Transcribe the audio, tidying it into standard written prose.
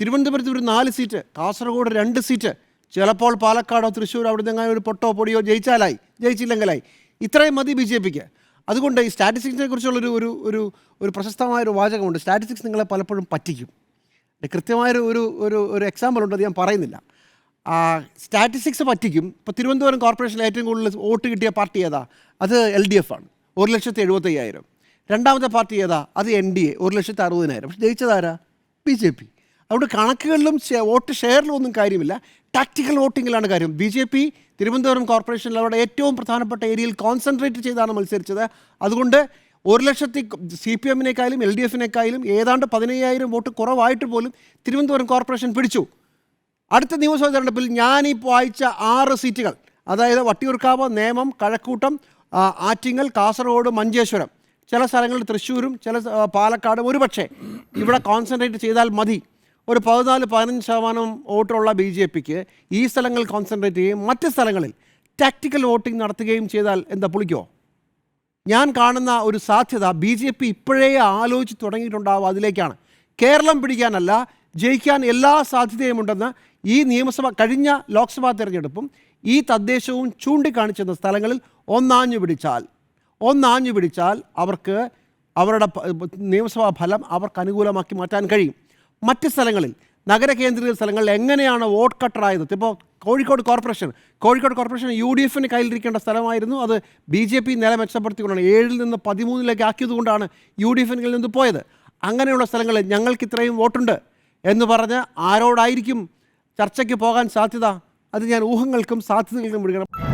തിരുവനന്തപുരത്ത് ഒരു 4 seat, Kasaragod 2 seat, ചിലപ്പോൾ പാലക്കാടോ തൃശ്ശൂർ അവിടെ നിന്ന് ഒരു പൊട്ടോ പൊടിയോ ജയിച്ചാലായി, ജയിച്ചില്ലെങ്കിലായി. ഇത്രയും മതി ബി ജെ പിക്ക്. അതുകൊണ്ട് ഈ സ്റ്റാറ്റിസ്റ്റിക്സിനെ കുറിച്ചുള്ളൊരു ഒരു ഒരു ഒരു പ്രശസ്തമായൊരു വാചകമുണ്ട്. സ്റ്റാറ്റിസ്റ്റിക്സ് നിങ്ങളെ പലപ്പോഴും പറ്റിക്കും. കൃത്യമായൊരു ഒരു ഒരു ഒരു എക്സാമ്പിൾ ഉണ്ട്, അത് ഞാൻ പറയുന്നില്ല. സ്റ്റാറ്റിസ്റ്റിക്സ് പറ്റിക്കും. ഇപ്പോൾ തിരുവനന്തപുരം കോർപ്പറേഷനിൽ ഏറ്റവും കൂടുതൽ വോട്ട് കിട്ടിയ പാർട്ടി ഏതാ? അത് LDF ആണ്, 1,75,000. രണ്ടാമത്തെ പാർട്ടി ഏതാ? അത് NDA, 1,60,000. പക്ഷെ ജയിച്ചതാരാ? BJP. അതുകൊണ്ട് കണക്കുകളിലും വോട്ട് ഷെയറിലും ഒന്നും കാര്യമില്ല, ടാക്റ്റിക്കൽ വോട്ടിങ്ങിലാണ് കാര്യം. BJP തിരുവനന്തപുരം കോർപ്പറേഷനിൽ അവിടെ ഏറ്റവും പ്രധാനപ്പെട്ട ഏരിയയിൽ കോൺസെൻട്രേറ്റ് ചെയ്താണ് മത്സരിച്ചത്. അതുകൊണ്ട് 1,00,000 CPM-നേക്കാളും LDF-നേക്കാളും ഏതാണ്ട് 15,000 വോട്ട് കുറവായിട്ട് പോലും തിരുവനന്തപുരം കോർപ്പറേഷൻ പിടിച്ചു. അടുത്ത നിയമസഭാ തെരഞ്ഞെടുപ്പിൽ ഞാനിപ്പോൾ അയച്ച 6 സീറ്റുകൾ, അതായത് വട്ടിയൂർക്കാവ്, നേമം, കഴക്കൂട്ടം, ആറ്റിങ്ങൽ, കാസർഗോഡ്, മഞ്ചേശ്വരം, ചില സ്ഥലങ്ങളിൽ തൃശ്ശൂരും ചില പാലക്കാടും, ഒരുപക്ഷെ ഇവിടെ കോൺസെൻട്രേറ്റ് ചെയ്താൽ മതി. ഒരു 14-15% വോട്ടുള്ള BJPക്ക് ഈ സ്ഥലങ്ങളിൽ കോൺസെൻട്രേറ്റ് ചെയ്യുകയും മറ്റ് സ്ഥലങ്ങളിൽ ടാക്റ്റിക്കൽ വോട്ടിംഗ് നടത്തുകയും ചെയ്താൽ എന്താ പുളിക്കോ? ഞാൻ കാണുന്ന ഒരു സാധ്യത BJP ഇപ്പോഴേ ആലോചിച്ച് തുടങ്ങിയിട്ടുണ്ടാവും അതിലേക്കാണ്. കേരളം പിടിക്കാനല്ല, ജയിക്കാൻ എല്ലാ സാധ്യതയുമുണ്ടെന്ന് ഈ കഴിഞ്ഞ ലോക്സഭാ തെരഞ്ഞെടുപ്പും ഈ തദ്ദേശവും ചൂണ്ടിക്കാണിച്ചിരുന്ന സ്ഥലങ്ങളിൽ ഒന്നാഞ്ഞു പിടിച്ചാൽ അവർക്ക് അവരുടെ നിയമസഭാ ഫലം അവർക്ക് അനുകൂലമാക്കി മാറ്റാൻ കഴിയും. മറ്റ് സ്ഥലങ്ങളിൽ, നഗരകേന്ദ്രീയ സ്ഥലങ്ങളിൽ എങ്ങനെയാണ് വോട്ട് കട്ടറായത്? ഇപ്പോൾ കോഴിക്കോട് കോർപ്പറേഷൻ UDF-ന് കയ്യിലിരിക്കേണ്ട സ്ഥലമായിരുന്നു. അത് BJP നില മെച്ചപ്പെടുത്തിക്കൊണ്ടാണ് 7-ൽ നിന്ന് 13-ലേക്ക് ആക്കിയതുകൊണ്ടാണ് UDF-ൽ നിന്ന് പോയത്. അങ്ങനെയുള്ള സ്ഥലങ്ങളിൽ ഞങ്ങൾക്ക് ഇത്രയും വോട്ടുണ്ട് എന്ന് പറഞ്ഞ് ആരോടായിരിക്കും ചർച്ചയ്ക്ക് പോകാൻ സാധ്യത? അത് ഞാൻ ഊഹങ്ങൾക്കും സാധ്യതകൾക്കും വിടുകയാണ്.